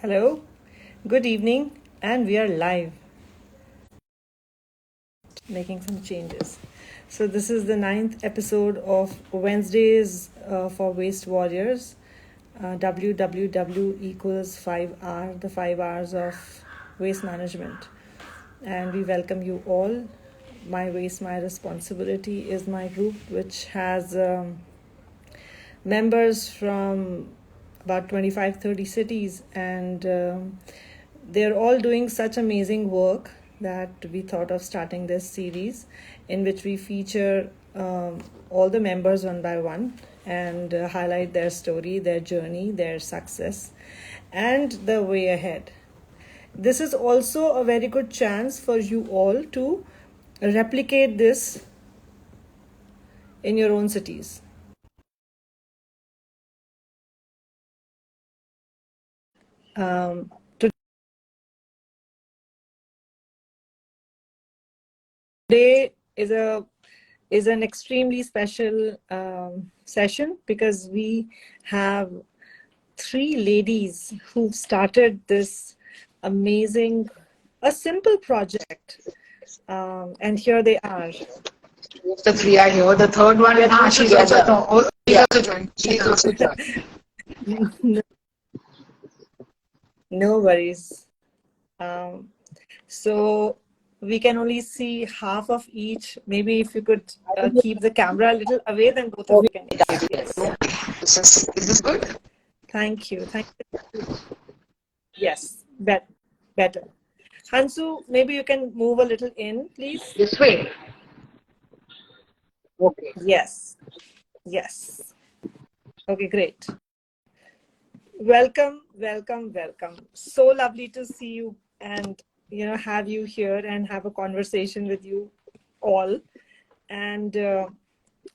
Hello, good evening, and we are live making some changes. So, this is the ninth episode of Wednesdays for Waste Warriors. WWW equals 5R, the 5 R's of waste management. And we welcome you all. My Waste, My Responsibility is my group, which has members from about 25-30 cities, and they're all doing such amazing work that we thought of starting this series in which we feature all the members one by one and highlight their story, their journey, their success, and the way ahead. This is also a very good chance for you all to replicate this in your own cities. Today is an extremely special session because we have three ladies who've started this amazing, a simple project, and here they are. The three are here. The third one, she's also joined. She's also joined. No worries. So we can only see half of each. Maybe if you could keep the camera a little away, then both of you can. Yes. Is this good? Thank you. Thank you. Yes, better. Hansu, maybe you can move a little in, please. This way. Okay. Yes. Okay, great. Welcome. So lovely to see you and have you here and have a conversation with you all. And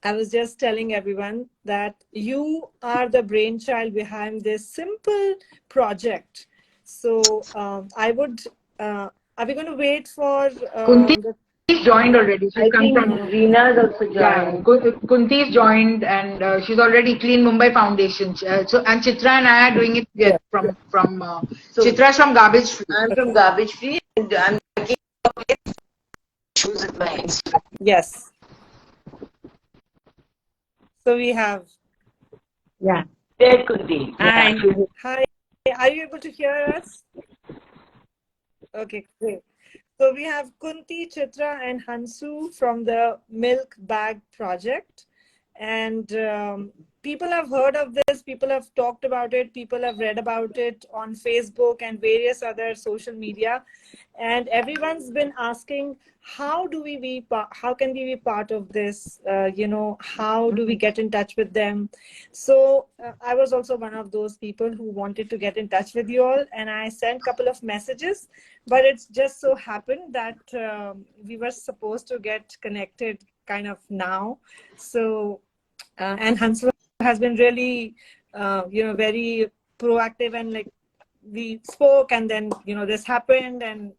I was just telling everyone that you are the brainchild behind this simple project. So I would, are we going to wait for... Kunti's joined already. She's come from... Reena's also joined. Yeah, Kunti's joined and she's already Clean Mumbai Foundation. And Chitra and I are doing it together from Chitra's from Garbage Free. I'm from Garbage Free and I'm working with issues with my Instagram. Yes. So we have... Yeah. There, Kunti. Hi. Are you able to hear us? Okay, great. So we have Kunti, Chitra, and Hansu from the Milk Bag Project. And people have heard of this, people have talked about it, people have read about it on Facebook and various other social media. And everyone's been asking, how can we be part of this? How do we get in touch with them? So I was also one of those people who wanted to get in touch with you all, and I sent a couple of messages, but it's just so happened that we were supposed to get connected kind of now. So and Hansu has been really very proactive, and like we spoke and then this happened and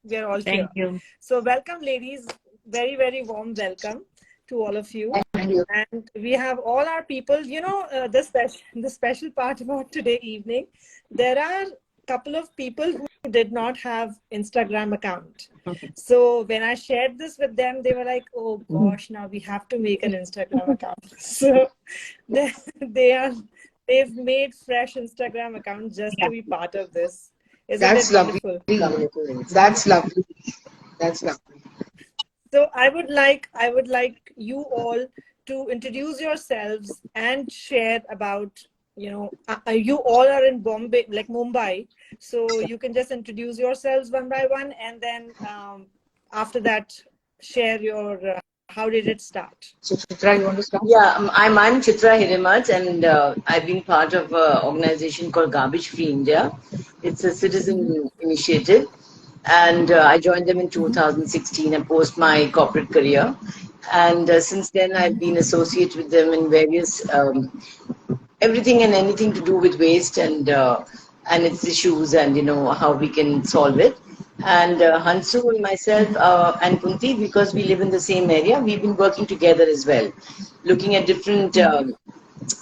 we're all here. Thank you. So welcome, ladies. Very, very warm welcome to all of you. Thank you. And we have all our people. The special part about today evening, there are a couple of people who did not have Instagram account. So when I shared this with them, they were like, oh gosh, now we have to make an Instagram account. So they've made fresh Instagram account just to be part of this. That's lovely. That's lovely. So I would like you all to introduce yourselves and share about, you all are in Bombay, like Mumbai. So you can just introduce yourselves one by one, and then after that, share your, how did it start? So Chitra, you want to start? Yeah, I'm Chitra Hirimat, and I've been part of an organization called Garbage Free India. It's a citizen initiative, and I joined them in 2016 and post my corporate career. And since then, I've been associated with them in various everything and anything to do with waste and its issues and how we can solve it. And Hansu and myself and Kunti, because we live in the same area, we've been working together as well, looking at different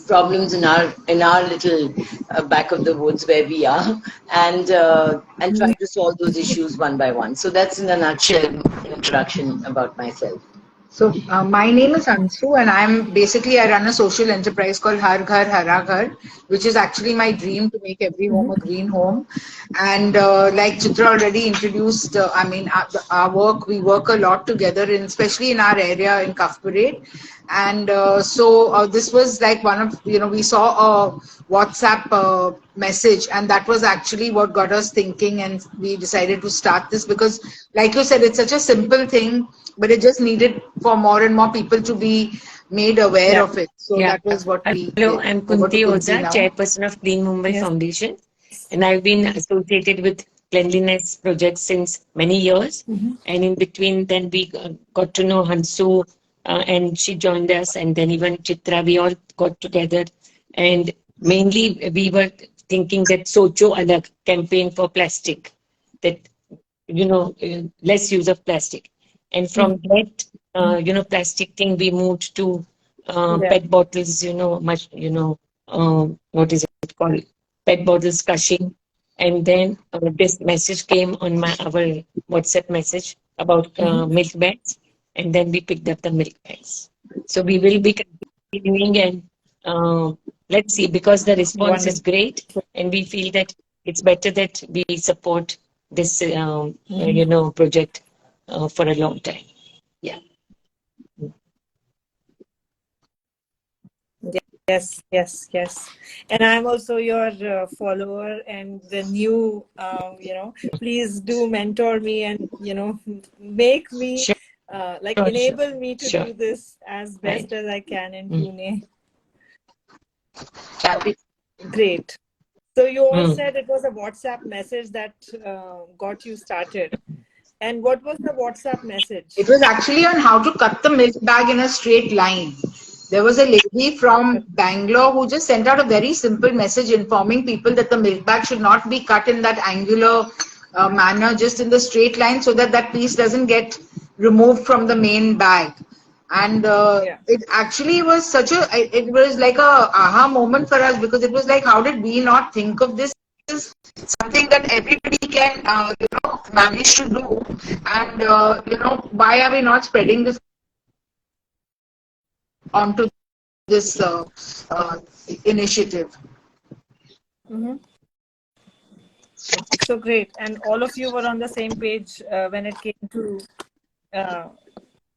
problems in our little back of the woods where we are, and try to solve those issues one by one. So that's in a nutshell an introduction about myself. So my name is Hansu, and I run a social enterprise called Har Ghar Hara Ghar, which is actually my dream to make every home a green home. And like Chitra already introduced, our work, we work a lot together, especially in our area in Cuff Parade. And this was like one of, we saw a WhatsApp message, and that was actually what got us thinking, and we decided to start this because, like you said, it's such a simple thing, but it just needed for more and more people to be made aware of it. So that was what we Hello, did. I'm Over to Kunti Oza, now. chairperson of Clean Mumbai Foundation, and I've been associated with cleanliness projects since many years. And in between, then we got to know Hansu, and she joined us, and then even Chitra, we all got together. And mainly, we were thinking that Socho Alag campaign for plastic, that less use of plastic. And from that, plastic thing, we moved to PET bottles, what is it called? PET bottles crushing. And then this message came on our WhatsApp message about milk bags. And then we picked up the milk bags. So we will be continuing, and let's see, because the response is great, and we feel that it's better that we support this, project for a long time. Yeah. Yes. And I'm also your follower and the new, please do mentor me and, make me, enable me to do this as best as I can in Pune. Great. So you all said it was a WhatsApp message that got you started. And what was the WhatsApp message? It was actually on how to cut the milk bag in a straight line. There was a lady from Bangalore who just sent out a very simple message informing people that the milk bag should not be cut in that angular manner, just in the straight line, so that that piece doesn't get removed from the main bag. And it actually was it was like a aha moment for us, because it was like, how did we not think of this? Something that everybody can, manage to do. And, why are we not spreading this onto this initiative? So great. And all of you were on the same page when it came to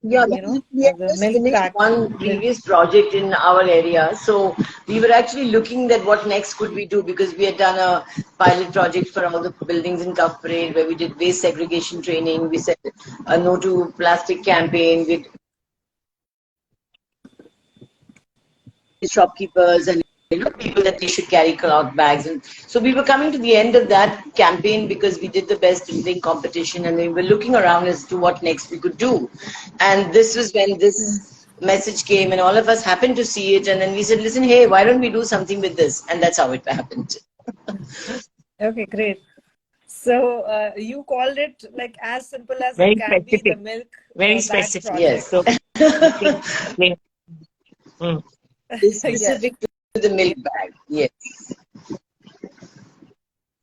we had just finished one previous project in our area, so we were actually looking at what next could we do, because we had done a pilot project for all the buildings in Cuff Parade where we did waste segregation training. We said a no to plastic campaign with shopkeepers and people that they should carry cloth bags. And so we were coming to the end of that campaign because we did the best building competition, and we were looking around as to what next we could do. And this was when this message came, and all of us happened to see it, and then we said, listen, hey, why don't we do something with this? And that's how it happened. Okay, great. So you called it like as simple as Very it can specific. be, the milk Very bag specific. project. Yes. So, It's specific to the milk bag. Yes.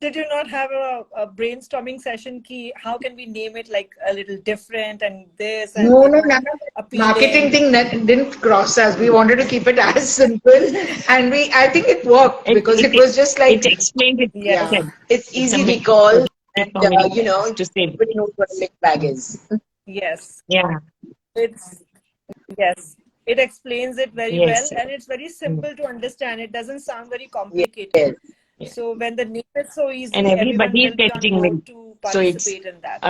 Did you not have a brainstorming session key? How can we name it like a little different and this? And, No, none of the appealing? marketing thing didn't cross us. We wanted to keep it as simple, and I think it worked, because it was just like, it explained it. Yes. It's easy to recall, and to say. everybody knows what a milk bag is. Yes. Yeah. It explains it very Yes. well, and it's very simple to understand. It doesn't sound very complicated. Yes. So when the name is so easy, And everybody is everyone will getting be on milk. board to So it's, participate in that.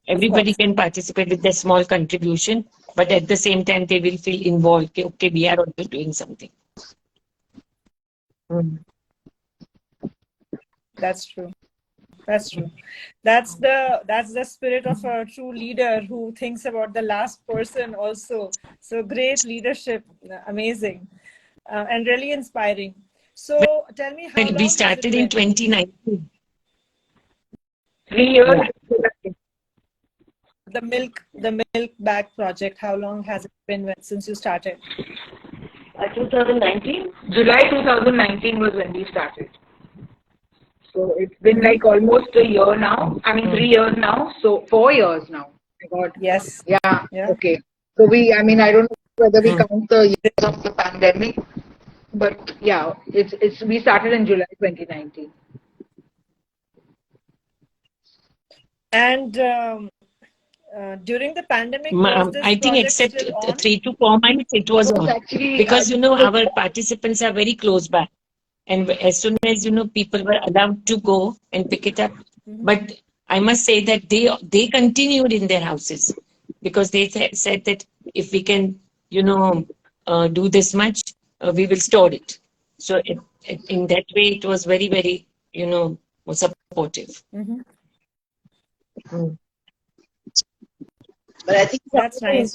everybody can participate with their small contribution, but at the same time, they will feel involved. Okay, we are also doing something. That's true. That's true. That's the spirit of a true leader who thinks about the last person also. So great leadership, amazing, and really inspiring. So tell me, how long We has started it in been? 2019. 3 years. The milk bag project. How long has it been since you started? 2019? July 2019 was when we started. So it's been like almost a year now. I mean, 3 years now. So 4 years now. My God. Yes. Yeah. Yeah. Okay. So I mean, I don't know whether we count the years of the pandemic, but yeah, we started in July 2019. And during the pandemic, was this I think project except still on? 3 to 4 months, it was on. Actually, Because, our participants are very close by. And as soon as, people were allowed to go and pick it up. But I must say that they continued in their houses because they said that if we can, do this much, we will store it. So in that way, it was very, very, supportive. But I think That's nice.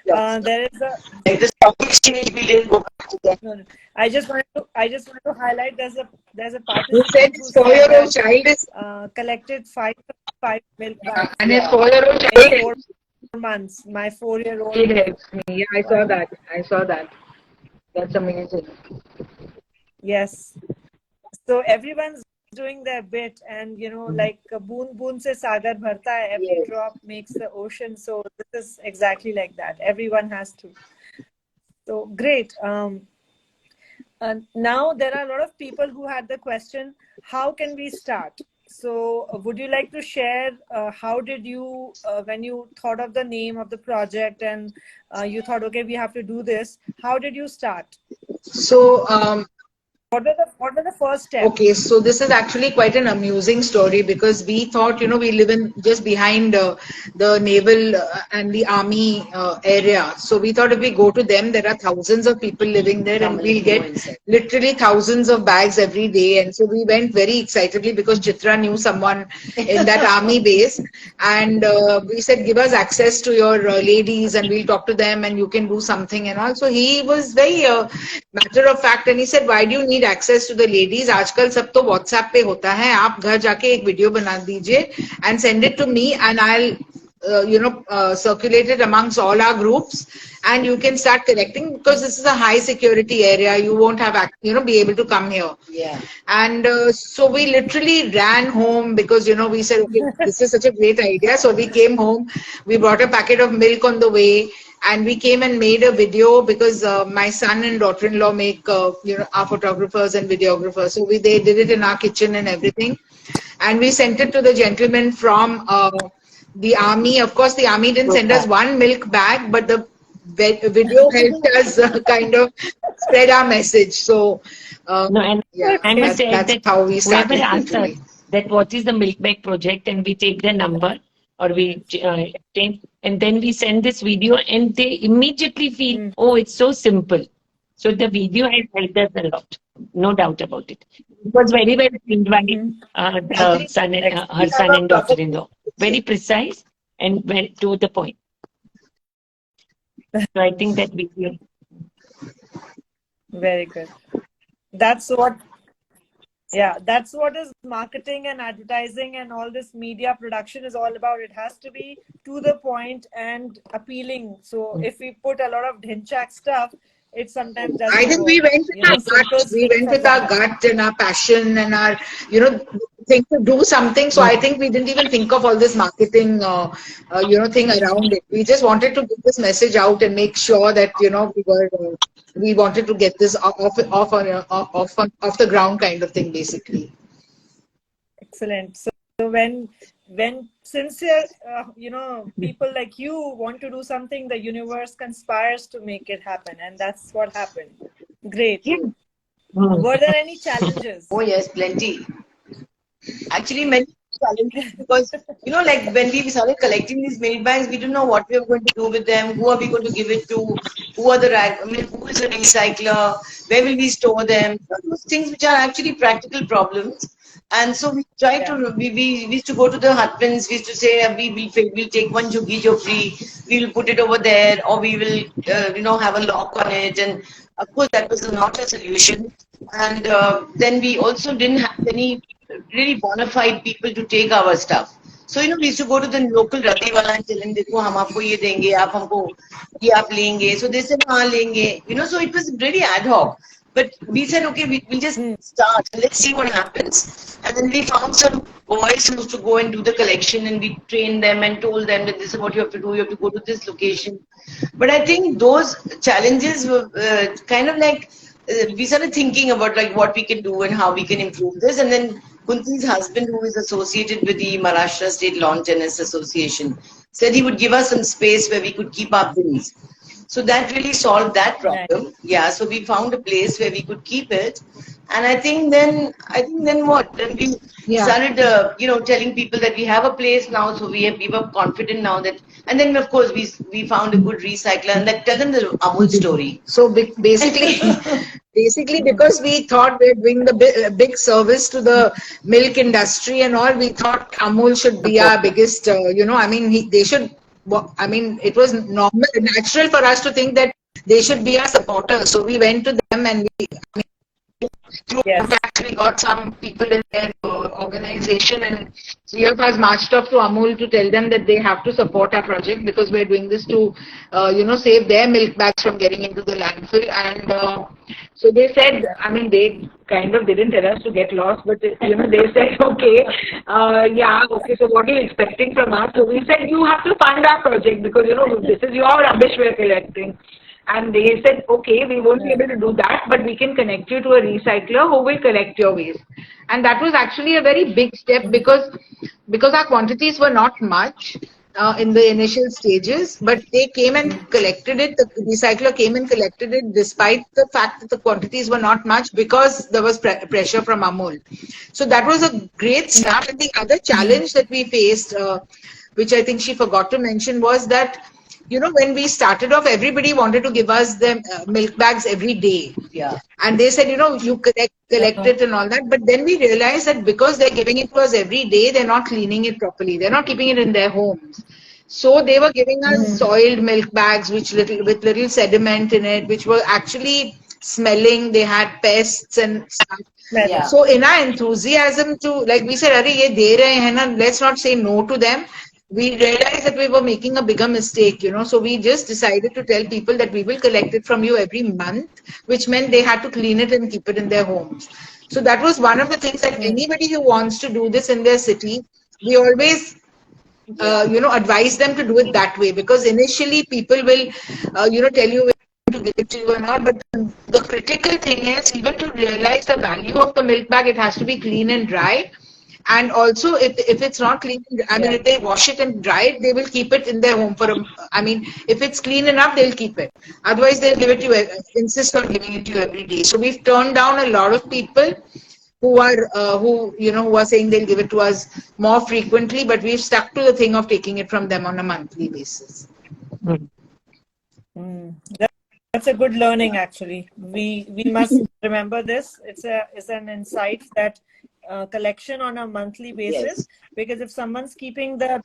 There is a like the stock exchange, we didn't go back to that. no. I just want to highlight there's a You participant said who his said 4-year-old that child is, collected five milk bags and his 4-year-old in child 4 months. My 4-year-old helps me. Yeah, I saw that. That's amazing. Yes. So everyone's doing their bit, and like boon boon se sagar bharta hai, every drop makes the ocean. So this is exactly like that. Everyone has to. So great. Now there are a lot of people who had the question, how can we start? So would you like to share how did you, when you thought of the name of the project and you thought, okay, we have to do this, how did you start? So, What were the first steps? okay, so this is actually quite an amusing story because we thought, we live in just behind the naval and the army area. So we thought if we go to them, there are thousands of people living there and we'll get literally thousands of bags every day. And so we went very excitedly because Chitra knew someone in that army base. And we said, give us access to your ladies and we'll talk to them and you can do something. And also he was very matter of fact and he said, why do you need access to the ladies? आजकल सब तो WhatsApp पे होता है. आप घर जाके एक वीडियो बना दीजिए and send it to me and I'll circulate it amongst all our groups and you can start collecting because this is a high security area. You won't have be able to come here. Yeah. And so we literally ran home because we said, okay, this is such a great idea. So we came home. We brought a packet of milk on the way. And we came and made a video because my son and daughter-in-law make, are photographers and videographers. So they did it in our kitchen and everything. And we sent it to the gentleman from the army. Of course, the army didn't send us one milk bag, but the video helped us kind of spread our message. So, yeah, I must say that's that how we started. whoever asked us that what is the milk bag project and we take the number or we obtain and then we send this video and they immediately feel, oh, it's so simple. So the video has helped us a lot. No doubt about it. It was very well filmed by her son and daughter-in-law. Very precise and very to the point. So I think that video. Very good. That's what is marketing and advertising and all this media production is all about. It has to be to the point and appealing. So if we put a lot of dhinchak stuff, it sometimes doesn't I think work. we went with our gut. We went with our gut and our passion and our, thing to do something. So I think we didn't even think of all this marketing, thing around it. We just wanted to get this message out and make sure that, we wanted to get this off the ground kind of thing, basically. Excellent. So when sincere, people like you want to do something, the universe conspires to make it happen, and that's what happened. Great. Yeah. Were there any challenges? Oh yes, plenty. Actually, many challenges because like when we started collecting these milk bags, we didn't know what we were going to do with them. Who are we going to give it to? Who are who is a recycler? Where will we store them? Those things which are actually practical problems. And so we tried to, we used to go to the husbands, we used to say, we'll take one juggi jo free, we'll put it over there, or we will, have a lock on it. And of course, that was not a solution. And then we also didn't have any really bona fide people to take our stuff. So, we used to go to the local rati wala and tell him, "Dekho, hum aapko ye denge, aap humko ye aap lenge." So they said, "Haan lenge." So it was really ad hoc. But we said, okay, we'll just start. Let's see what happens. And then we found some boys who used to go and do the collection, and we trained them and told them that this is what you have to do. You have to go to this location. But I think those challenges were kind of like we started thinking about like what we can do and how we can improve this. And then Kunti's husband, who is associated with the Maharashtra State Lawn Tennis Association, said he would give us some space where we could keep our things. So that really solved that problem. Right. Yeah. So we found a place where we could keep it, and I think then what? Then we started, telling people that we have a place now. So we were confident now that, and then of course we found a good recycler, and that tell them the Amul story. So basically, because we thought we're doing the big service to the milk industry and all, we thought Amul should be our biggest. They should. I mean, it was natural for us to think that they should be our supporters. So we went to them and we got some people in their organization, and 3 of us marched off to Amul to tell them that they have to support our project because we're doing this to, save their milk bags from getting into the landfill. And so they said, they kind of didn't tell us to get lost, but they said, okay, so what are you expecting from us? So we said, you have to fund our project because, this is your rubbish we're collecting. And they said, okay, we won't be able to do that, but we can connect you to a recycler who will collect your waste. And that was actually a very big step because our quantities were not much in the initial stages, but they came and collected it. The recycler came and collected it despite the fact that the quantities were not much because there was pressure from Amul. So that was a great start. And the other challenge that we faced, which I think she forgot to mention, was that when we started off, everybody wanted to give us the milk bags every day. Yeah. And they said, you collect it and all that. But then we realized that because they're giving it to us every day, they're not cleaning it properly. They're not keeping it in their homes. So they were giving us soiled milk bags with little sediment in it, which were actually smelling. They had pests and stuff. Yeah. So in our enthusiasm to, like we said, ye de rahe hain na, let's not say no to them. We realized that we were making a bigger mistake, so we just decided to tell people that we will collect it from you every month, which meant they had to clean it and keep it in their homes. So that was one of the things that anybody who wants to do this in their city, we always, advise them to do it that way, because initially people will, tell you to give it to you or not, but the critical thing is even to realize the value of the milk bag, it has to be clean and dry. And also, if it's not clean, if they wash it and dry it, they will keep it in their home if it's clean enough, they'll keep it. Otherwise, they'll give it to you, insist on giving it to you every day. So we've turned down a lot of people who are saying they'll give it to us more frequently, but we've stuck to the thing of taking it from them on a monthly basis. That's a good learning, actually. We must remember this. It's an insight that collection on a monthly basis, because if someone's keeping the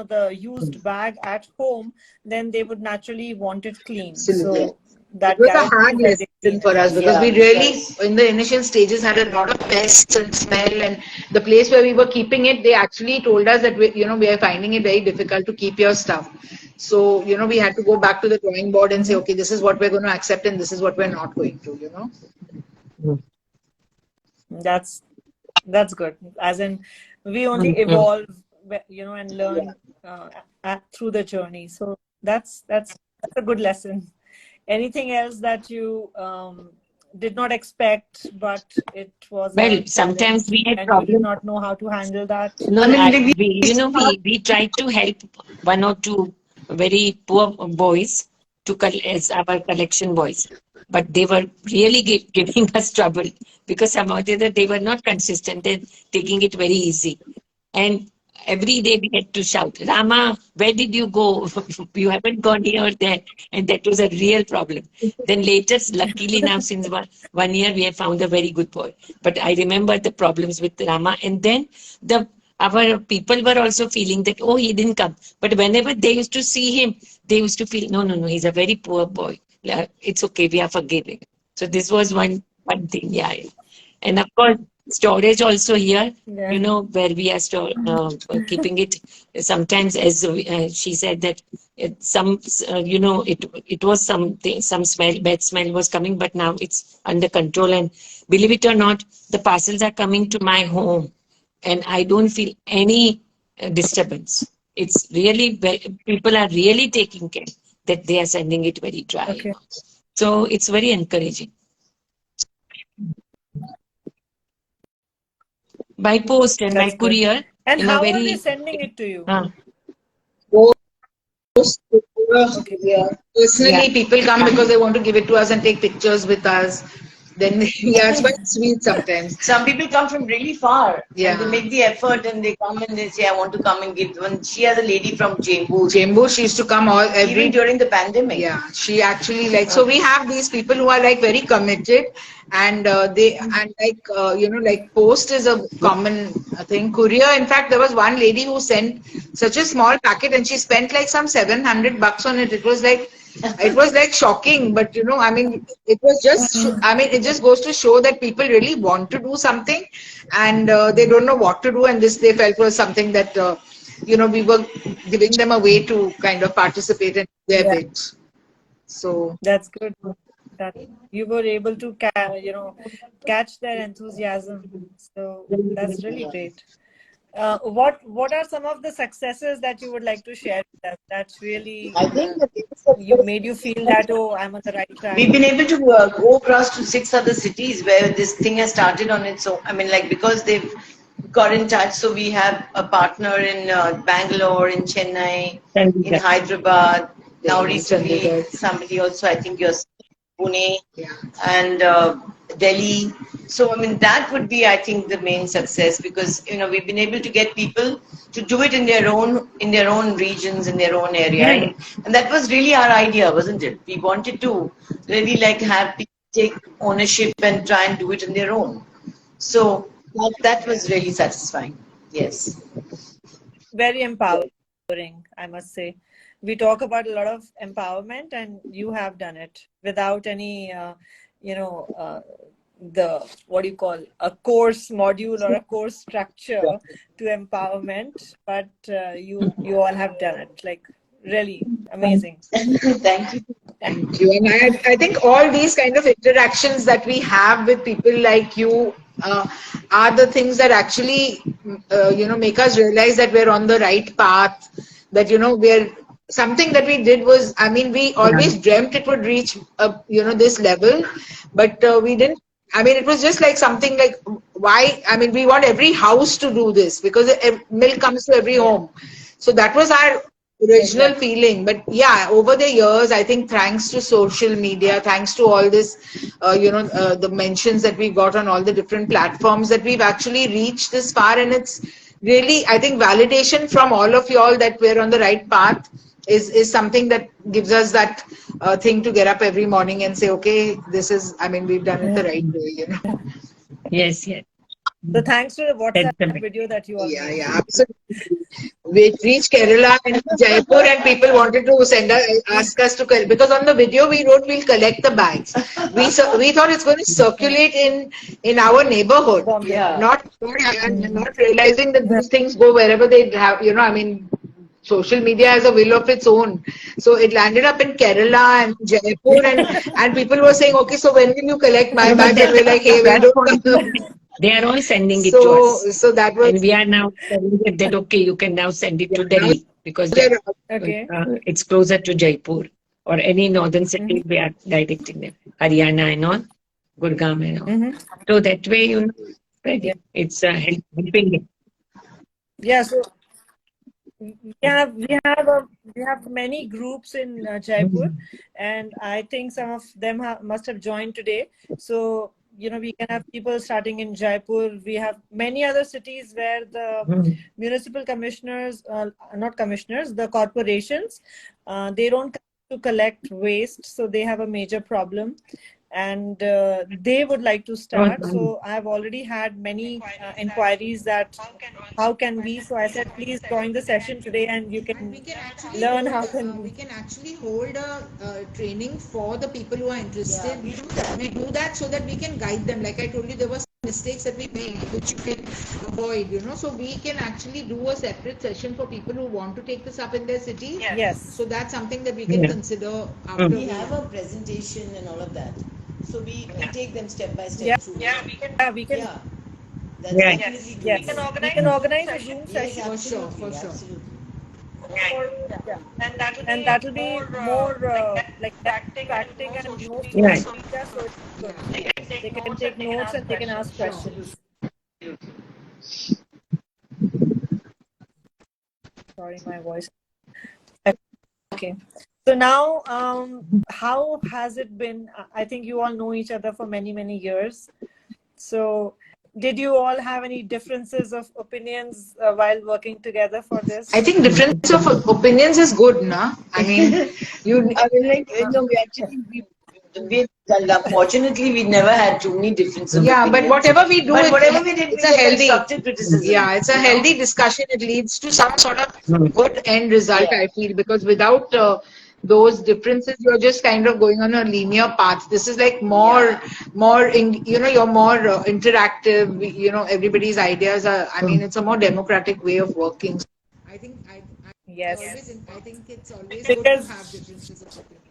the used bag at home, then they would naturally want it clean. Absolutely. So that was a hard lesson for us because we really, in the initial stages, had a lot of pests and smell, and the place where we were keeping it, they actually told us that we are finding it very difficult to keep your stuff. So we had to go back to the drawing board and say, okay, this is what we're going to accept and this is what we're not going to. That's good. As in, we only evolve, and learn through the journey. So that's a good lesson. Anything else that you did not expect, but it was sometimes we had problems, did not know how to handle that? No, we tried to help 1 or 2 very poor boys as our collection boys. But they were really giving us trouble because somehow they were not consistent. They're taking it very easy. And every day we had to shout, Rama, where did you go? You haven't gone here or there. And that was a real problem. Then later, luckily now, since 1 year, we have found a very good boy. But I remember the problems with Rama. And then our people were also feeling that, oh, he didn't come. But whenever they used to see him, they used to feel, no, he's a very poor boy. It's okay, we are forgiving. So this was one thing, And of course, storage also here, Yeah. you know, where we are keeping it. Sometimes, as she said that you know, it was something, some smell, bad smell was coming, but now it's under control. And believe it or not, the parcels are coming to my home, and I don't feel any disturbance. It's really people are really taking care that they are sending it very dry. You Okay. know. So it's very encouraging. By post and by That's good. courier And in a how are they very sending it to you? Okay. Yeah. Personally, people come because they want to give it to us and take pictures with us. Then, yeah, it's quite sweet sometimes. Some people come from really far and Yeah. they make the effort and they come and they say, I want to come and give one. She has a lady from Chembur, She used to come even during the pandemic. Yeah, she actually like, so we have these people who are like very committed, and you know, like post is a common thing. Courier, in fact, there was one lady who sent such a small packet and she spent like some $700 on it. It was like shocking, but you know, I mean, it was just, I mean, it just goes to show that people really want to do something, and they don't know what to do, and this they felt was something that, you know, we were giving them a way to kind of participate in their Yeah. bit. So That's good that you were able to you know, catch their enthusiasm. So that's really great. What are some of the successes that you would like to share with us? That's really I think you made you feel that, oh, I'm on the right track. we've been able to go across to 6 other cities where this thing has started on its own. I mean, like, because they've got in touch. So we have a partner in Bangalore, in Chennai, in Hyderabad. Now recently, somebody also, I think you're Pune, yeah, and Delhi. So I mean, that would be, I think, the main success, because you know, we've been able to get people to do it in their own regions, in their own area, and that was really our idea, wasn't it? We wanted to really like have people take ownership and try and do it in their own. So that was really satisfying. Yes. Very empowering, I must say. We talk about a lot of empowerment, and you have done it without any, you know, the what do you call, a course module or a course structure to empowerment, but you all have done it, like, really amazing. Thank you. thank you. And I think all these kind of interactions that we have with people like you are the things that actually, you know, make us realize that we're on the right path. That, you know, we're something that we did was, I mean, we always dreamt it would reach, you know, this level, but we didn't. I mean, it was just like something like, why? I mean, we want every house to do this because milk comes to every home. So that was our original feeling. But yeah, over the years, I think thanks to social media, thanks to all this, you know, the mentions that we got on all the different platforms, that we've actually reached this far. And it's really, I think, validation from all of y'all that we're on the right path is something that gives us that thing to get up every morning and say, okay, this is, I mean, we've done it the right way, you know. Yes, yes. So thanks to the That's the WhatsApp video that you all Yeah, made. yeah, absolutely. We reached Kerala and Jaipur, and people wanted to ask us to collect, because on the video we wrote we'll collect the bags. We thought it's going to circulate in our neighborhood, Bombay. Yeah. not realizing that these things go wherever they have. You know, I mean, social media has a will of its own. So it landed up in Kerala and Jaipur, and people were saying, okay, so when will you collect my bags? And we're like, hey, when don't come. They are all sending it to us. So that was. And we are now telling it that, okay, you can now send it to Now Delhi, because Okay. it's closer to Jaipur, or any northern city. We are directing them, Haryana and all, Gurgaon and all. So that way, you know, spreading. It's helping them. Yeah. So we have many groups in Jaipur, and I think some of them must have joined today. So, you know, we can have people starting in Jaipur. We have many other cities where the municipal commissioners, not commissioners, the corporations, they don't come to collect waste, so they have a major problem. And they would like to start. So I've already had many inquiries that how can we. So I said, please join the session today, and you can learn how can We can actually hold a training for the people who are interested. We do that so that we can guide them. Like I told you, there were mistakes that we make, which you can avoid, you know. So we can actually do a separate session for people who want to take this up in their city. Yes. So that's something that we can Yeah. consider after We have a presentation and all of that. So we take them step by step Yeah. through. Yeah, we can. Yeah, that's Yeah. definitely Yes. doable. We can organize a Zoom Yes, session for sure, absolutely, for sure. absolutely. yeah. And that will be more like practical and no Yeah. social media, so it's good. Yeah. They can take notes and they can ask questions. Sorry, my voice. Okay. So now, how has it been? I think you all know each other for many, many years. So, did you all have any differences of opinions while working together for this? I think difference of opinions is good, na? I mean, I mean, like, we actually, fortunately, we never had too many differences of yeah, but opinions. whatever we do, But whatever we did, it's we a get healthy, constructive criticism. yeah, it's a you know? healthy discussion. It leads to some sort of Mm. good end result, Yeah. I feel, because without those differences, you're just kind of going on a linear path. This is like more, you know, you're more interactive. You know, everybody's ideas are. I mean, it's a more democratic way of working. I think Yes. I think it's always good to Because have differences of opinion.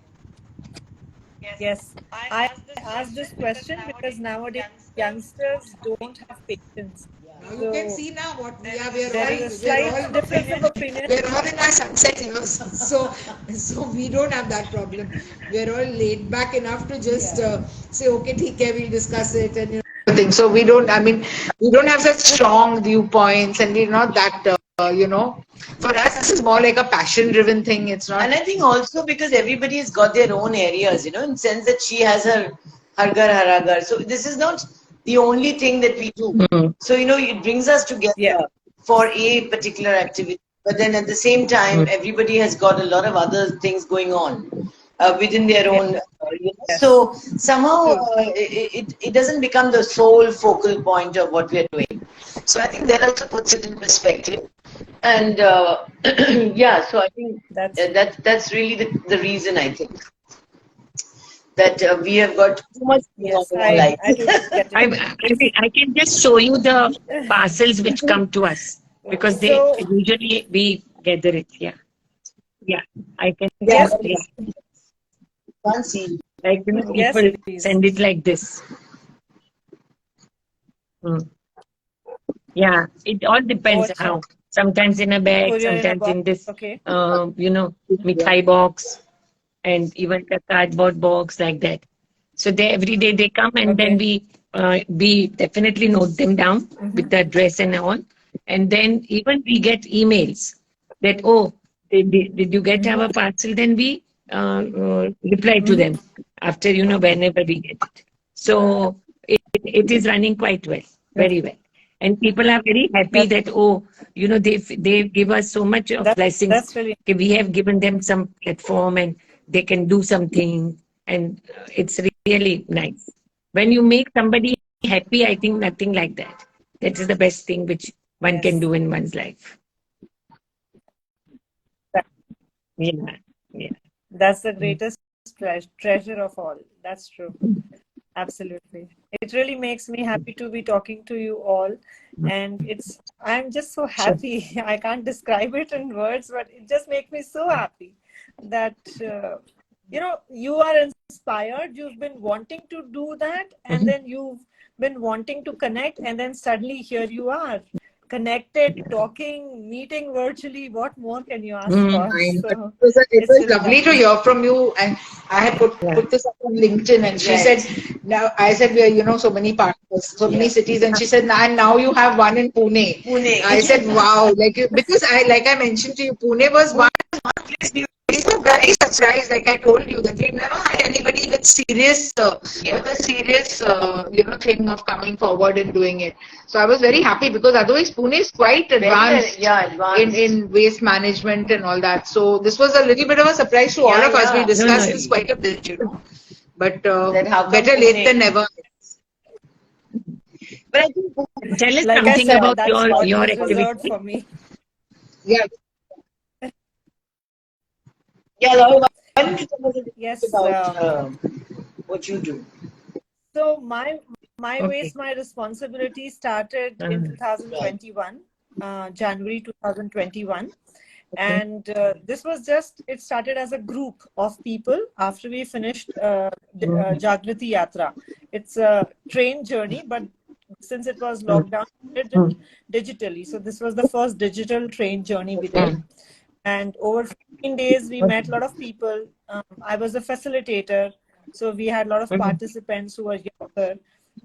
yes, I asked this question because nowadays youngsters don't have patience. Now you can So see now what we are. there is a slight difference of opinion. We're all in our sunset years, so we don't have that problem. We're all laid back enough to just say, okay, theek hai, we'll discuss it, and you know, thing. So we don't. I mean, we don't have such strong viewpoints, and we're not that. You know, for us, this is more like a passion-driven thing. It's not. And I think also because everybody has got their own areas, in the sense that she has her ghar, hara ghar. So this is not the only thing that we do. Mm. So, it brings us Yeah. together for a particular activity. But then at the same time, Mm. everybody has got a lot of other things going on within their Yeah. own. Yes. So somehow True. it doesn't become the sole focal point of what we're doing. So I think that also puts it in perspective. And yeah, so I think That's that's really the reason, I think, that we have got too much going on yes. in our life. I totally get I can just show you the it. parcels which come to us because they So usually we gather it. Yeah. Yeah. I can, Yeah, yes, yeah. please. can't see. Like, Yes, people please. send it like this. Mm. Yeah. It all Oh, depends acha. how. Sometimes in a bag, Courier in a sometimes box. in this, Okay. mithai box and even the cardboard box like that. So they every day they come and then Okay. we definitely note them down with the address and all. And then even we get emails that, oh, did you get our parcel? Then we reply to them after, whenever we get it. So it is running quite well, very well. And people are very happy That that, oh, they give us so much of that blessings. that's really Okay, we have given them some platform and they can do something. And it's really nice. When you make somebody happy, I think nothing like that. That is the best thing which one can yes. do in one's life. That, Yeah, yeah. that's the greatest treasure of all. That's true. Absolutely. It really makes me happy to be talking to you all. And I'm just so Sure. happy. I can't describe it in words, but it just makes me so happy that, you are inspired. You've been wanting to do that, and then you've been wanting to connect, and then suddenly here you are, connected, talking, meeting virtually. What more can you ask Mm, for? Fine. But So it it's was really lovely to lovely. hear from you. And I had yeah. put this up on LinkedIn, and she Right. said, now I said, we are, so many partners, so many Yeah. cities, and she said, and now you have one in Pune. Pune. I said, wow, because like I mentioned to you, Pune was one place we were very surprised. Like I told you, that we never had anybody with serious, thing of coming forward and doing it. So I was very happy because otherwise Pune is quite advanced, advanced. in waste management and all that. So this was a little bit of a surprise to all Yeah, of us. We yeah. discussed No. this quite a bit, But Then how come better late Pune? than never. But I think Tell us Like I something said, about that your spot your was reserved activity. for me. Yeah. Laura, why don't you tell us a little bit Yes. about what you do? So my My Okay. Waste, My Responsibility started in 2021, January 2021. And this was just, it started as a group of people after we finished Jagriti Yatra. It's a train journey, but since it was lockdown, we did it digitally. So this was the first digital train journey we did. And over 15 days, we met a lot of people. I was a facilitator. So we had a lot of participants who were younger.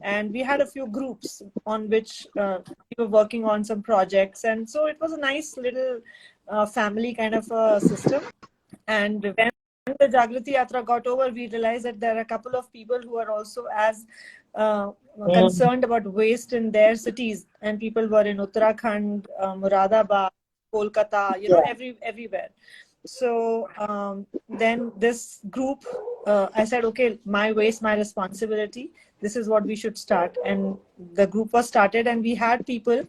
And we had a few groups on which we were working on some projects. And so it was a nice little family kind of a system. And when the Jagriti Yatra got over, we realized that there are a couple of people who are also as concerned about waste in their cities. And people were in Uttarakhand, Muradabad, Kolkata, everywhere. So then this group, I said, okay, my waste, my responsibility. This is what we should start. And the group was started and we had people,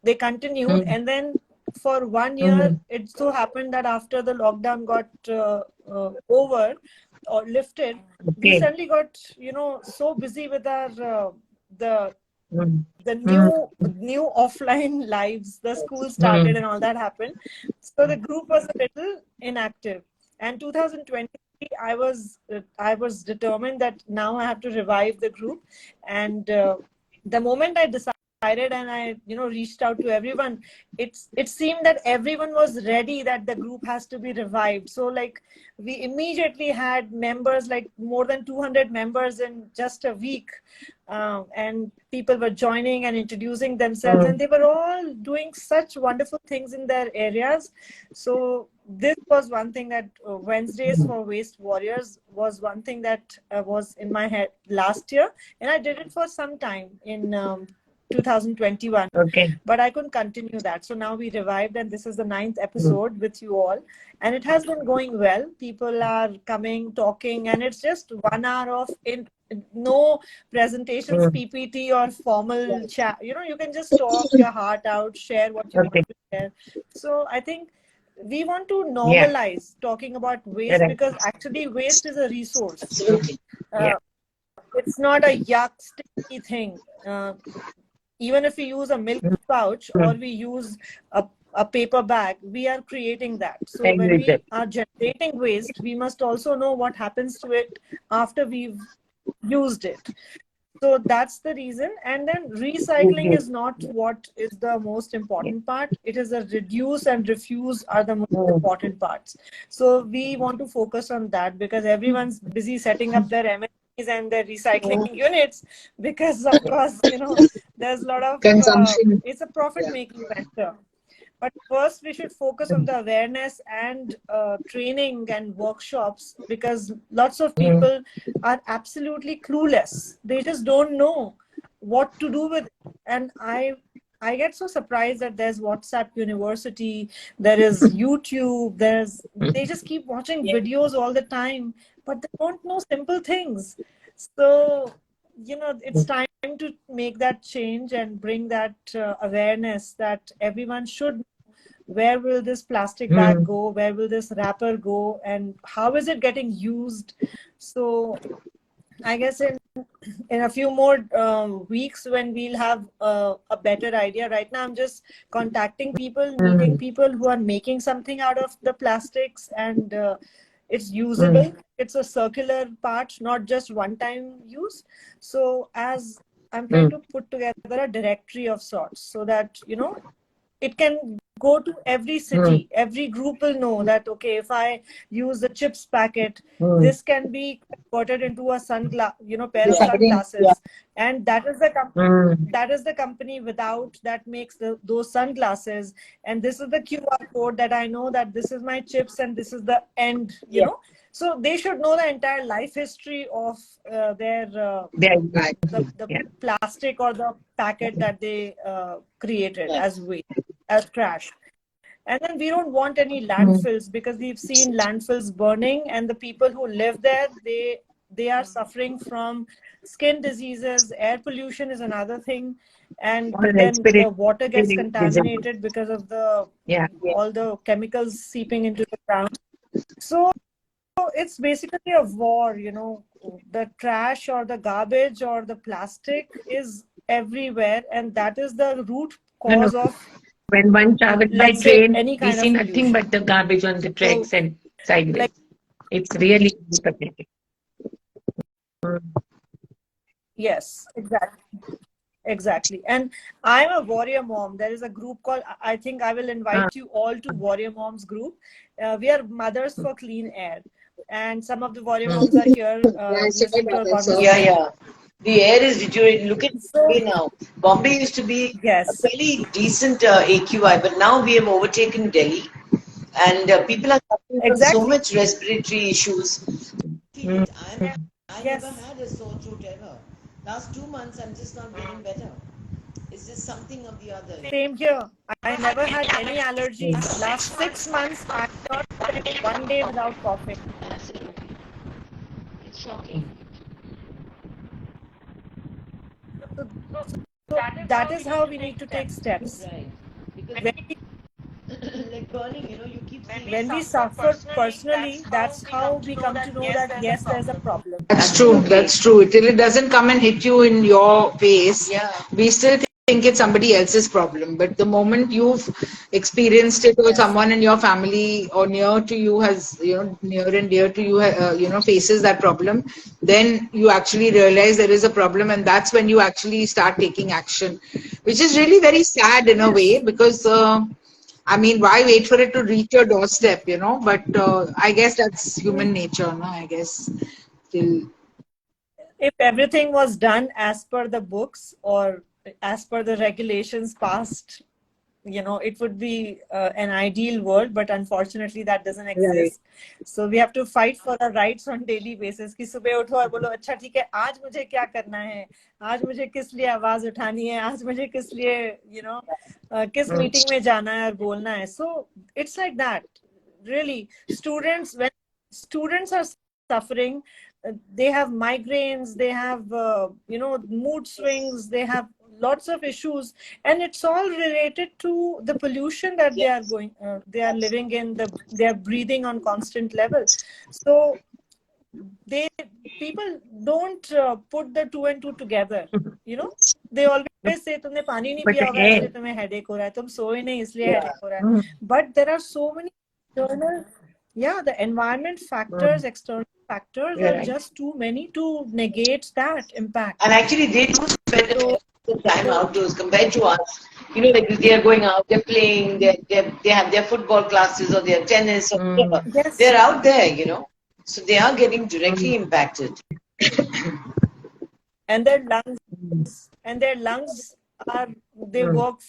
they continued. And then for 1 year, it so happened that after the lockdown got over or lifted, we suddenly got, so busy with our, the new offline lives. The school started and all that happened. So the group was a little inactive. And 2020, I was determined that now I have to revive the group. And the moment I decided and I reached out to everyone, it seemed that everyone was ready that the group has to be revived. So like we immediately had members, like more than 200 members in just a week, and people were joining and introducing themselves, and they were all doing such wonderful things in their areas. So this was one thing that Wednesdays for Waste Warriors was one thing that was in my head last year, and I did it for some time in 2021. Okay. But I couldn't continue that. So now we revived, and this is the 9th episode with you all. And it has been going well. People are coming, talking, and it's just 1 hour of no presentations, PPT or formal chat. You can just talk your heart out, share what you want to share. So I think we want to normalize talking about waste, because actually waste is a resource. Absolutely. It's not a yuck, sticky thing. Even if we use a milk pouch or we use a paper bag, we are creating that. So when we are generating waste, we must also know what happens to it after we've used it. So that's the reason. And then recycling is not what is the most important part. It is a reduce and refuse are the most important parts. So we want to focus on that, because everyone's busy setting up their MSPs and their recycling units, because of course, there's a lot of consumption. It's a profit-making venture. But first, we should focus on the awareness and training and workshops, because lots of people are absolutely clueless. They just don't know what to do with it. And I get so surprised that there's WhatsApp University, there is YouTube, they just keep watching videos all the time, but they don't know simple things. So, it's time to make that change and bring that awareness that everyone should know, where will this plastic bag go, where will this wrapper go, and how is it getting used. So I guess in a few more weeks, when we'll have a better idea. Right now I'm just contacting people, meeting people who are making something out of the plastics, and it's usable. It's a circular part, not just one-time use. So as I'm trying to put together a directory of sorts, so that it can go to every city. Every group will know that, okay, if I use the chips packet, this can be converted into a pair of sunglasses, and that is the company without that makes those sunglasses, and this is the QR code that I know that this is my chips and this is the end. So they should know the entire life history of the plastic or the packet that they created as waste, as trash. And then we don't want any landfills, because we've seen landfills burning, and the people who live there, they are suffering from skin diseases. Air pollution is another thing, and then the water gets contaminated because of all the chemicals seeping into the ground. So it's basically a war, you know, the trash or the garbage or the plastic is everywhere, and that is the root No, no. cause of, When one travels by let's say, train, any we kind see of nothing pollution. but the garbage on the So, tracks and sideways. like, It's really pathetic. yes, exactly. Exactly. And I'm a warrior mom. There is a group called, I think I will Ah, invite you all to Warrior Moms group. We are Mothers for Clean Air. And some of the warrior moms are here Yeah, I saw listening to that. our I saw Yeah, conversation. that. yeah. The air is deteriorating. Look at So, Bombay now. Bombay used to be a yes, fairly decent AQI, but now we have overtaken Delhi, and people are suffering from so exactly. much respiratory issues. Feel mm, it. I never Yes, had a sore throat ever. Last 2 months, I'm just not getting better. It's just something or the other. same here. I never had any allergies. mm. Last 6 months, I have not spent one day without coughing. So, so that is how we need to take steps. Right. Because When we, like burning, you keep seeing. when we suffer personally, that's how we come to know that, yes, there's a problem. That's true. That's true. Till it doesn't come and hit you in your face, Yeah. we still think it's somebody else's problem. But the moment you've experienced it, or Yes. someone in your family or near to you has, near and dear to you, faces that problem, then you actually realize there is a problem, and that's when you actually start taking action, which is really very sad in a way Yes. because. I mean, why wait for it to reach your doorstep, But I guess that's human nature, no? I guess. Till If everything was done as per the books or as per the regulations passed, it would be an ideal world, but unfortunately that doesn't right. exist. So we have to fight for our rights on daily basis कि सुबह उठो और बोलो अच्छा ठीक है आज मुझे क्या करना है, आज मुझे किस लिए आवाज उठानी है, आज मुझे किस लिए किस मीटिंग में जाना है और बोलना है. So it's like that. Really, when students are suffering, they have migraines, they have mood swings, they have lots of issues, and it's all related to the pollution that they are living in, they are breathing on constant level. So people don't put the two and two together. They always say तुमने पानी नहीं But पिया the होगा इसलिए air. तुम्हें headache हो रहा है, तुम सोए नहीं इसलिए Yeah. हेडेक हो रहा है. Mm, But there are so many external, the environment factors, mm. external factors You're are right. just too many to negate that impact. And actually, they do spend So, the time outdoors compared to us. Like they are going out, they're playing, they have their football classes or their tennis or whatever. Mm, yes, They're out there. So they are getting directly Mm. impacted. and their lungs mm, are, they mm, work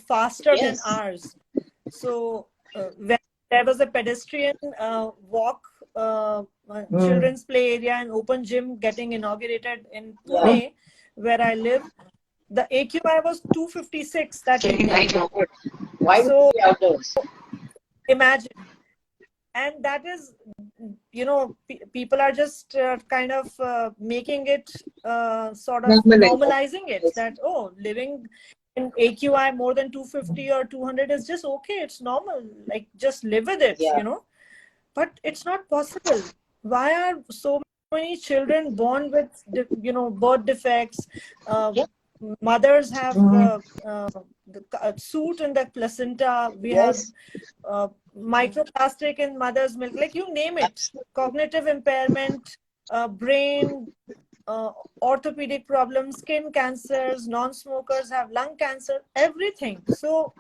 faster than Yes. ours. So when there was a pedestrian walk, mm. children's play area and open gym getting inaugurated in Yeah. Pune, where I live, the AQI was 256 that evening. Why would So they be outdoors? imagine. And that is, people are just kind of making it sort of Normalize. normalizing it, that living in AQI more than 250 or 200 is just okay, it's normal, like just live with it. Yeah. But it's not possible. Why are so many children born with birth defects? Yeah. Mothers have Mm. soot in the placenta. We have Yes. microplastic in mother's milk, like you name it. Cognitive impairment, brain, orthopedic problems, skin cancers, non-smokers have lung cancer, everything. So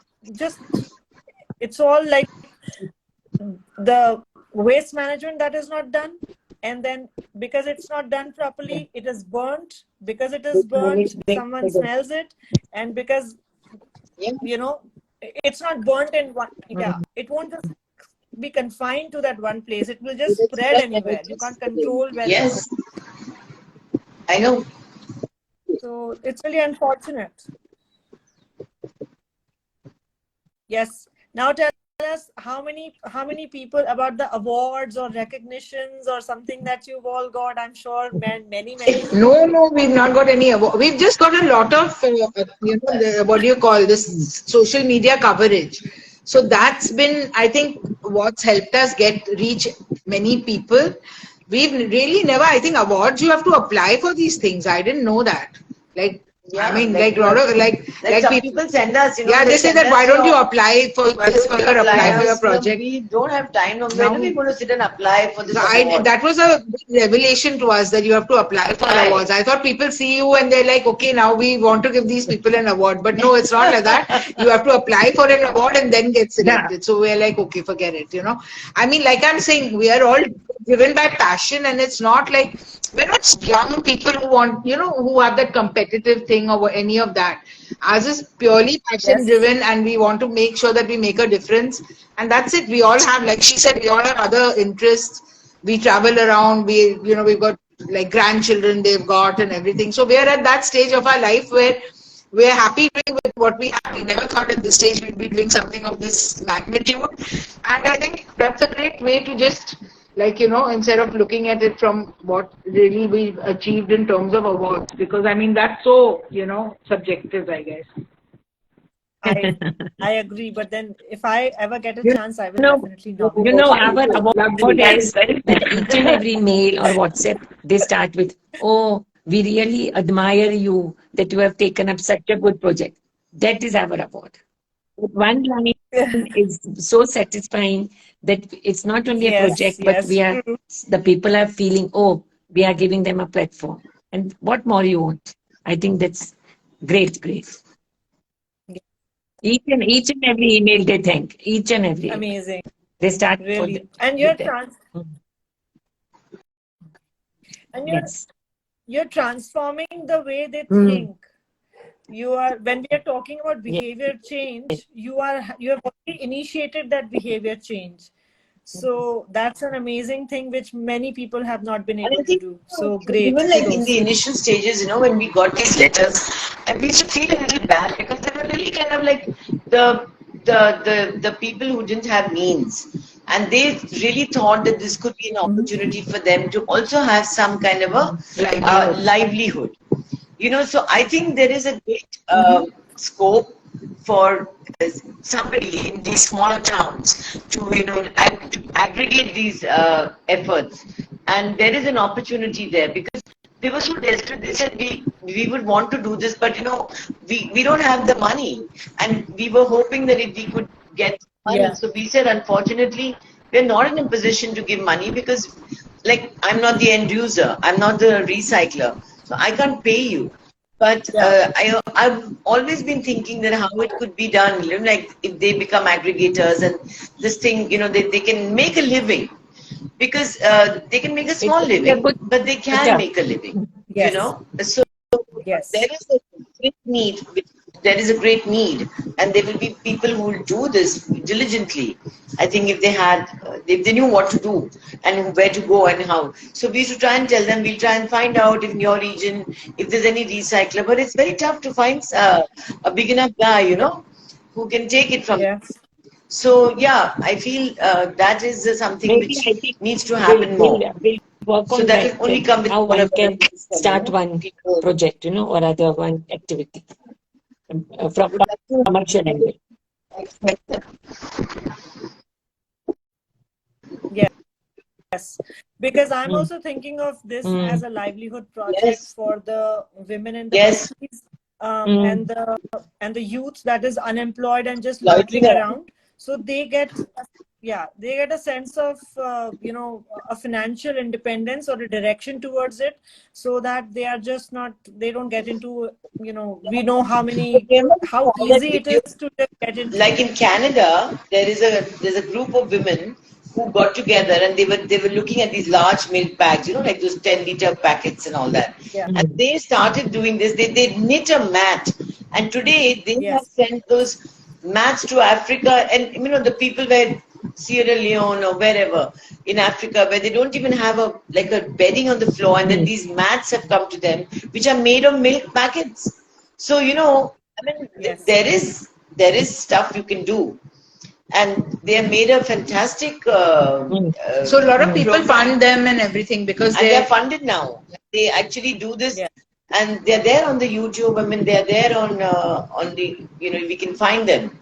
it's all like the waste management that is not done, and then because it's not done properly, it is burnt. Because it is burnt, someone smells it, and because Yeah. it's not burnt in one, Mm. it won't just be confined to that one place, it will just It is spread spread anywhere, you can't control where it Yes. goes. I know. So it's really unfortunate. Yes. Now tell us how many people, about the awards or recognitions or something that you've all got. I'm sure many. No, we've not got any award. We've just got a lot of, what do you call this, social media coverage. So that's been, I think, what's helped us reach many people. We've really never, I think awards, you have to apply for these things. I didn't know that. Like, Yeah, I mean, like, like, lot of, like some people send us, you know, yeah, they say send that us why don't you your- apply for why this don't you for your apply for your us? No, project? we don't have time. No, when are we going to sit and apply for this So award? that was a big revelation to us that you have to apply for awards. I thought people see you and they're like, okay, now we want to give these people an award. But no, it's not like that. You have to apply for an award and then get selected. So we're like, okay, forget it, you know. I mean, like I'm saying, we are all driven by passion, and it's not like we're not young people who want, you know, who have that competitive thing or any of that. Ours is purely passion driven, and we want to make sure that we make a difference. And that's it. We all have, like she said, we all have other interests. We travel around. We've got like grandchildren they've got and everything. So we are at that stage of our life where we're happy doing with what we have. We never thought at this stage we'd be doing something of this magnitude. And I think that's a great way to just, like, you know, instead of looking at it from what really we've achieved in terms of awards, because I mean, that's so, you know, subjective, I guess. I agree, but then if I ever get a You chance, I will definitely nominate. You know, our award That is is very that each and every mail or WhatsApp, they start with, oh, we really admire you that you have taken up such a good project. That is our award. One line is so satisfying that it's not only a project, but we are, true. the people are feeling, oh, we are giving them a platform. And what more you want? I think that's great, great. Each and every email they thank, each and every email. Amazing. They start Really. And you're Yes. you're transforming the way they think. You are, when we are talking about behavior change, you have already initiated that behavior change. So that's an amazing thing which many people have not been able to do. So great. Even like in the initial stages, you know, when we got these letters, and we used to feel a little bad because they were really kind of like the people who didn't have means, and they really thought that this could be an opportunity for them to also have some kind of a livelihood. You know, so I think there is a great scope for somebody in these smaller towns to, you know, to aggregate these efforts, and there is an opportunity there because they were so desperate. They said we would want to do this, but you know, we don't have the money, and we were hoping that if we could get money. So we said, unfortunately, we're not in a position to give money because, like, I'm not the end user, I'm not the recycler, so I can't pay you. But I've always been thinking that how it could be done, you know, like if they become aggregators and this thing, you know, they can make a living because they can make a small living, but they can make a living, you know. So there is a great need. There is a great need, and there will be people who will do this diligently. I think if they knew what to do and where to go and how. So we used to try and tell them, we'll try and find out in your region if there's any recycler. But it's very tough to find a big enough guy, you know, who can take it from. So yeah, I feel that is something which needs to happen more. So that will only come with how one can start one project, you know, or other one activity from commercial angle. Yes, because I'm also thinking of this as a livelihood project for the women in the cities and the youth that is unemployed and just loitering around. So they get a sense of you know, a financial independence or a direction towards it, so that they are just not, they don't get into, you know, we know how easy it is to get into. Like in Canada, there's a group of women who got together and they were looking at these large milk bags, you know, like those 10-liter packets and all that. And they started doing this. They knit a mat, and today they have sent those mats to Africa, and you know, the people were Sierra Leone or wherever in Africa where they don't even have a bedding on the floor, and then these mats have come to them which are made of milk packets. So you know, I mean, there is stuff you can do, and they have made a fantastic so a lot of people fund them and everything because they are funded now. They actually do this. And they're there on the YouTube. I mean, they're there on the, you know, we can find them.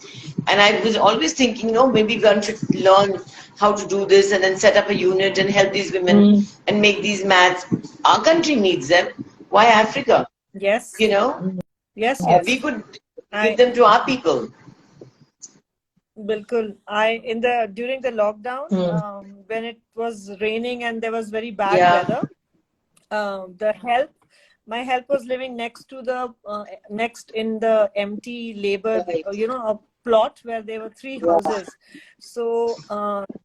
And I was always thinking, no, maybe one should learn how to do this and then set up a unit and help these women and make these mats. Our country needs them. Why Africa? Yes. You know, Yes, yes. we could give them to our people. Bilkul. During the lockdown, when it was raining and there was very bad weather, my help was living next in the empty labor, a plot where there were 3 houses. So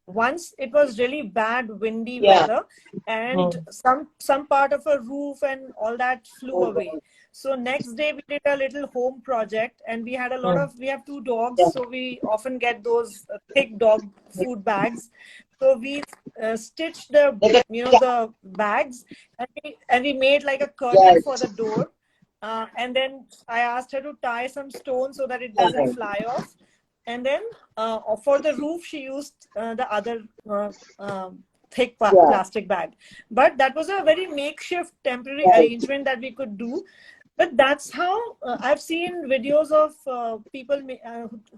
once it was really bad windy weather, and some part of a roof and all that flew away. So next day we did a little home project, and we have 2 dogs, so we often get those thick dog food bags. So we stitched the bags, and we made like a curtain for the door. And then I asked her to tie some stones so that it doesn't fly off. And then for the roof, she used the other thick plastic bag. But that was a very makeshift temporary arrangement that we could do. But that's how I've seen videos of people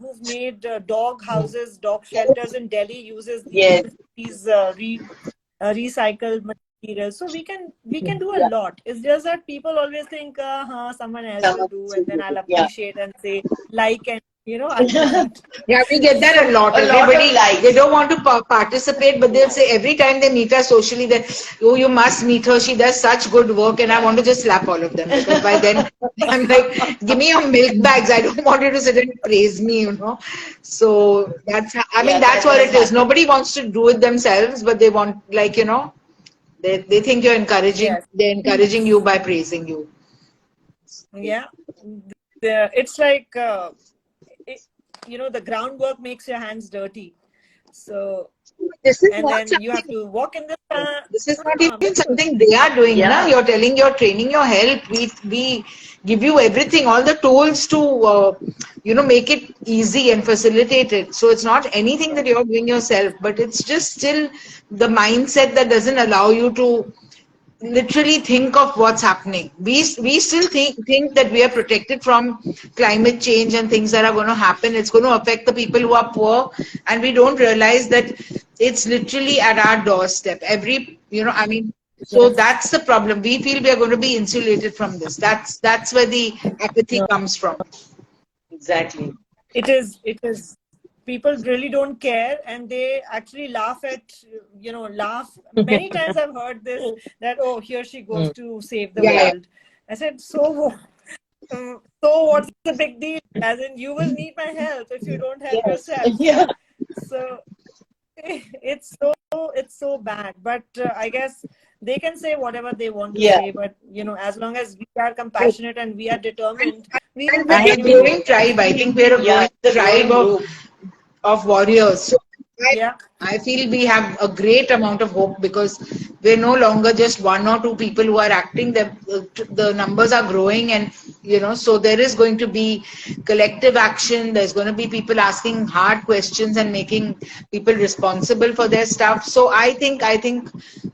who've made dog houses, dog shelters in Delhi uses these recycled materials. So we can do a lot. It's just that people always think someone else will do, and then I'll appreciate and say like and Yeah, we get that a lot. Everybody, they don't want to participate, but they'll say every time they meet us socially that, oh, you must meet her. She does such good work, and I want to just slap all of them, because by then I'm like, give me your milk bags. I don't want you to sit and praise me, So that's what it is. Nobody wants to do it themselves, but they want, they think you're encouraging. Yes. They're encouraging you by praising you. Yeah, it's like. The groundwork makes your hands dirty. So, then you have to walk in the sun. This is not even something they are doing. You're training your help. We give you everything, all the tools to, make it easy and facilitate it. So it's not anything that you're doing yourself, but it's just still the mindset that doesn't allow you to literally think of what's happening. We still think that we are protected from climate change and things that are going to happen. It's going to affect the people who are poor, and we don't realize that it's literally at our doorstep. So that's the problem. We feel we are going to be insulated from this. That's where the apathy comes from. Exactly. It is. People really don't care, and they actually laugh at, Many times I've heard this, that, oh, here she goes to save the world. I said, so what's the big deal? As in, you will need my help if you don't help yourself. Yeah. So it's so bad. But I guess they can say whatever they want to say, but as long as we are compassionate and we are determined, we will be a growing tribe. I think we're a growing tribe of warriors. So I feel we have a great amount of hope, because we're no longer just 1 or 2 people who are acting. The numbers are growing, and so there is going to be collective action. There's going to be people asking hard questions and making people responsible for their stuff. So I think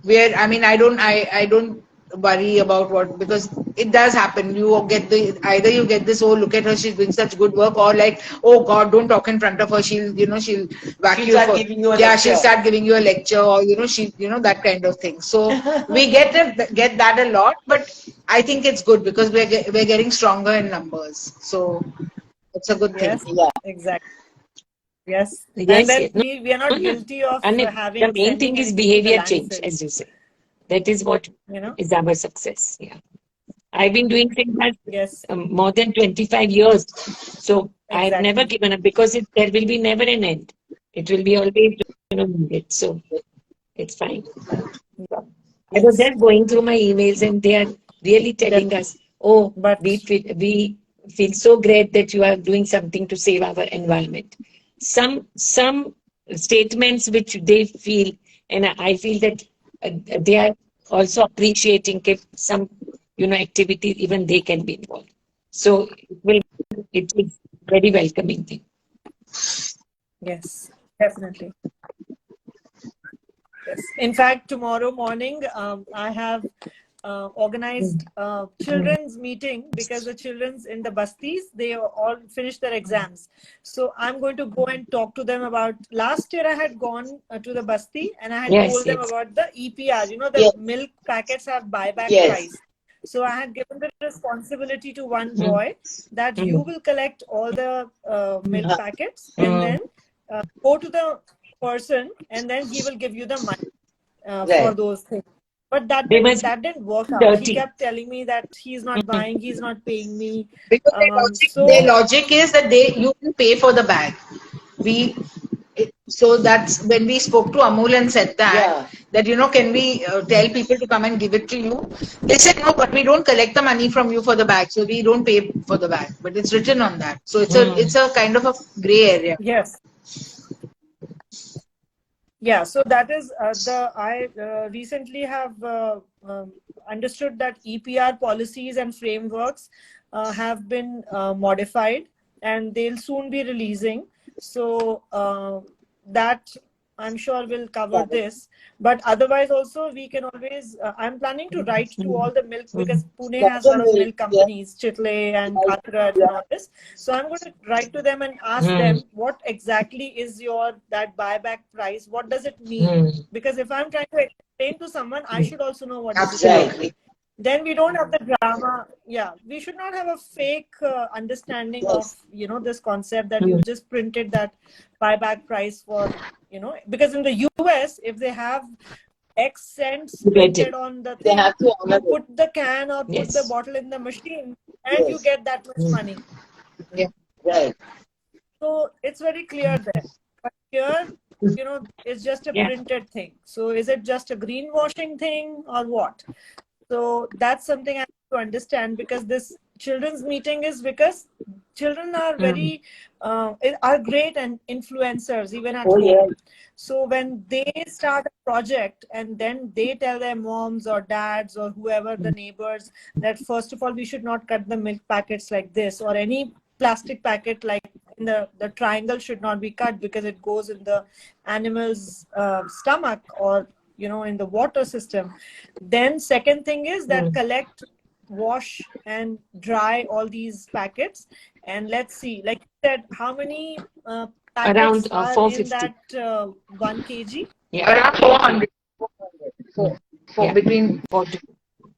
we're. I don't worry about what, because it does happen. You get either you get this, oh, look at her, she's doing such good work, or like, oh God, don't talk in front of her, she'll whack you for, she'll start giving you a lecture, or that kind of thing. So we get that a lot, but I think it's good, because we're getting stronger in numbers. So it's a good thing. Yeah, exactly. Yes. And then we are not guilty of having. The main thing is behavior change, as you say. That is what is our success. Yeah, I've been doing things that more than 25 years. So I've never given up, because there will be never an end. It will be always needed. So it's fine. I was just going through my emails, and they are really telling us, oh, but we feel so great that you are doing something to save our environment. Some statements which they feel, and I feel that they are also appreciating if some activities even they can be involved. So it is very welcoming thing. Yes, definitely. Yes. In fact, tomorrow morning I have organized children's meeting, because the children's in the bastis, they all finished their exams. So I'm going to go and talk to them about, last year I had gone to the basti and I had told them about the EPR, the milk packets have buyback price. So I had given the responsibility to one boy that you will collect all the milk packets and then go to the person and then he will give you the money for those things. But that didn't work out. He kept telling me that he's not buying, he's not paying me. Because their logic is that you can pay for the bag. So that's when we spoke to Amul and said that can we tell people to come and give it to you? They said no, but we don't collect the money from you for the bag, so we don't pay for the bag. But it's written on that, so it's a kind of a gray area. Yes. Yeah, so that is I recently have understood that EPR policies and frameworks have been modified and they'll soon be releasing. So that I'm sure will cover this. But otherwise also we can always, I'm planning to write to all the milk, because Pune has a lot of milk companies, Chitra and Chitra and all this. So I'm going to write to them and ask them what exactly is that buyback price. What does it mean? Because if I'm trying to explain to someone, I should also know what it is. Then we don't have the drama. Yeah, we should not have a fake understanding of, this concept that you just printed that buyback price for, because in the US, if they have X cents printed on the thing, you put the can or put the bottle in the machine and you get that much money. Yeah. Right. So it's very clear there. But here, it's just a printed thing. So is it just a greenwashing thing or what? So that's something I have to understand, because this children's meeting is because children are very are great and influencers even at home. So when they start a project and then they tell their moms or dads or whoever, the neighbors, that first of all we should not cut the milk packets like this, or any plastic packet like in the triangle should not be cut because it goes in the animal's stomach or in the water system. Then second thing is that collect, wash and dry all these packets, and let's see, like you said, how many packets around are 450 in that 1 kg? Around 400. Between 40.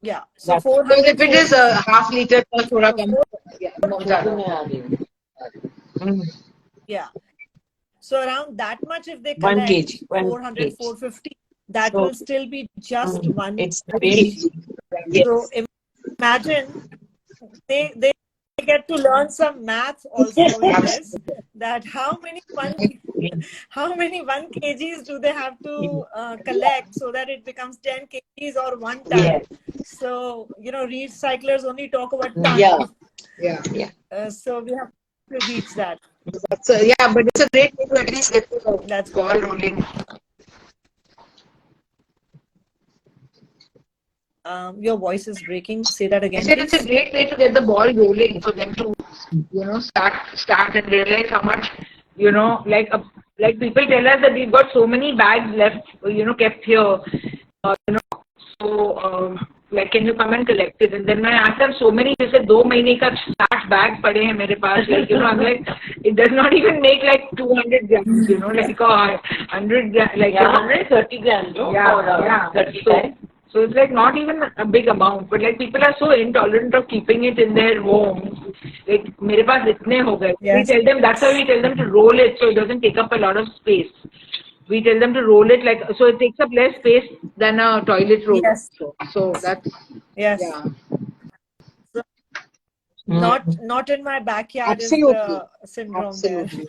Yeah, so 400. Because if it is a half liter, yeah. So around that much, if they 1 collect kg, 400, 450, that will still be just 1 it's kg. So imagine they get to learn some math also in this, that how many 1 kgs do they have to collect so that it becomes 10 kgs or 1 ton. So recyclers only talk about tons. So we have to reach that. So but it's a great way to at least get the ball rolling. Your voice is breaking. Say that again. I said it's a great way to get the ball rolling for them to, start and realize how much, like people tell us that we've got so many bags left, kept here, so like can you come and collect it? And then when I asked them so many, they said 2 mahine ka 60 bags pade hain mere paas. Like, I'm like, it does not even make like 200 grams, like 100 grams, like 130 grams, no? Yeah. 30 times. So it's like not even a big amount, but like people are so intolerant of keeping it in their homes. Like, mere paas itne ho gaye. We tell them, that's why we tell them to roll it so it doesn't take up a lot of space. We tell them to roll it so it takes up less space than a toilet roll. Yes. So that's So not in my backyard. Absolutely. Is the syndrome Absolutely.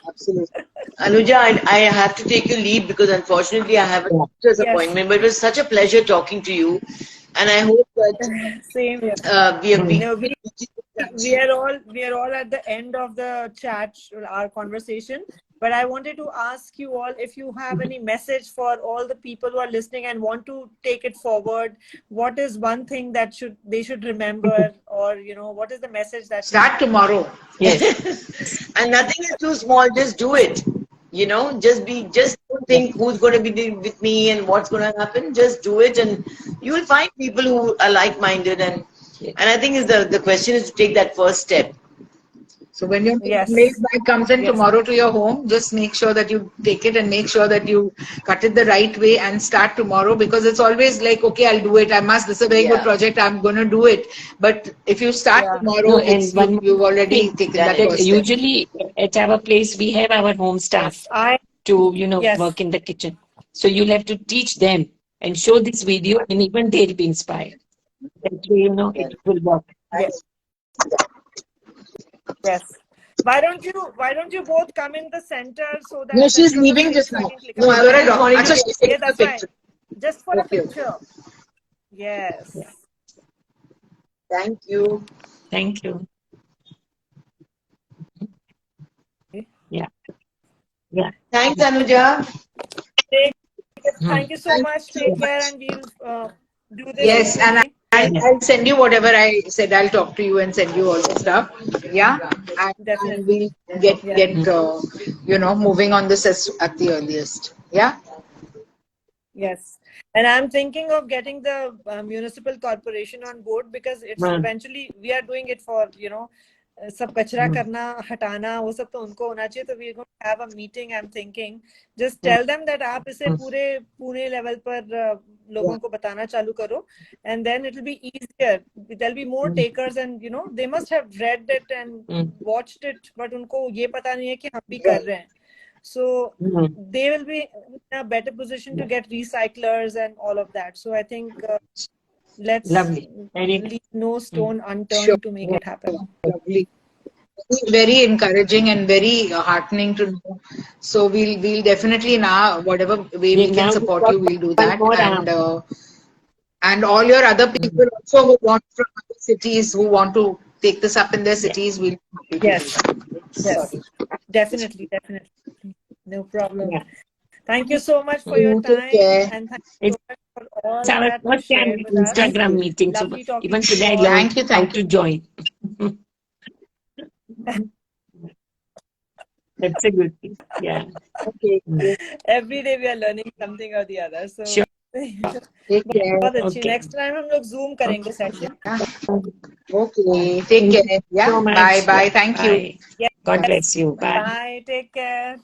Anuja, I have to take a leave because unfortunately I have a doctor's appointment. But it was such a pleasure talking to you, and I hope that same. We are all at the end of the chat, our conversation. But I wanted to ask you all if you have any message for all the people who are listening and want to take it forward. What is one thing that they should remember, or what is the message that start tomorrow? Yes. And nothing is too small. Just do it. Just think who's going to be with me and what's going to happen. Just do it, and you will find people who are like-minded. And I think is the question is to take that first step. So when your Yes. milk bag comes in Yes. tomorrow to your home, just make sure that you take it and make sure that you cut it the right way and start tomorrow, because it's always like, okay, I'll do it. This is a very good project. I'm going to do it. But if you start tomorrow, No, and one more you've already thing, taken that that first step. usually at our place we have our home staff to work in the kitchen. So you'll have to teach them and show this video, and even they'll be inspired. That way, it will work. Yes. Yes. Why don't you both come in the center so that No, she's center of the leaving stage just so I now. can click No, on I it. was wanting to take Yeah, that's a fine. picture. Just for a Okay. picture. Yes. Thank you. Thank you. Yeah. Yeah. Thanks, Anuja. Thank you so much. Take care, and we'll do this. Yes, and hopefully. I'll send you whatever I said. I'll talk to you and send you all the stuff. Yeah, and Definitely. we'll get moving on this at the earliest. Yeah. Yes. And I'm thinking of getting the municipal corporation on board, because it's eventually we are doing it for सब कचरा करना हटाना वो सब तो उनको होना चाहिए. तो we are going to have a meeting. I'm thinking just tell them that आप इसे पूरे पुणे level पर लोगों को बताना चालू करो, and then it will be easier. There'll be more takers, and they must have read it and watched it, but उनको ये पता नहीं है कि हम भी कर रहे हैं. So they will be in a better position to get recyclers and all of that. So I think let's leave no stone unturned to make it happen. Lovely. Very encouraging and very heartening to know. So we'll definitely now, whatever way we can support you, we'll do that. And all your other people also who want from other cities, who want to take this up in their cities, we'll be happy to do that. Yes. Definitely. No problem. Thank you so much for your time, and thank you so much for all that you shared with us. Instagram meeting. So Lovely talking even to today I you all. learned how to join. That's a good thing. Yeah. Okay. Every day we are learning something or the other. So Sure. Take care. बहुत अच्छी. Next time हम लोग Zoom करेंगे session. Okay. Take care. Yeah. So much. Bye. Thank you. Yes. God bless you. Bye. Bye. Take care.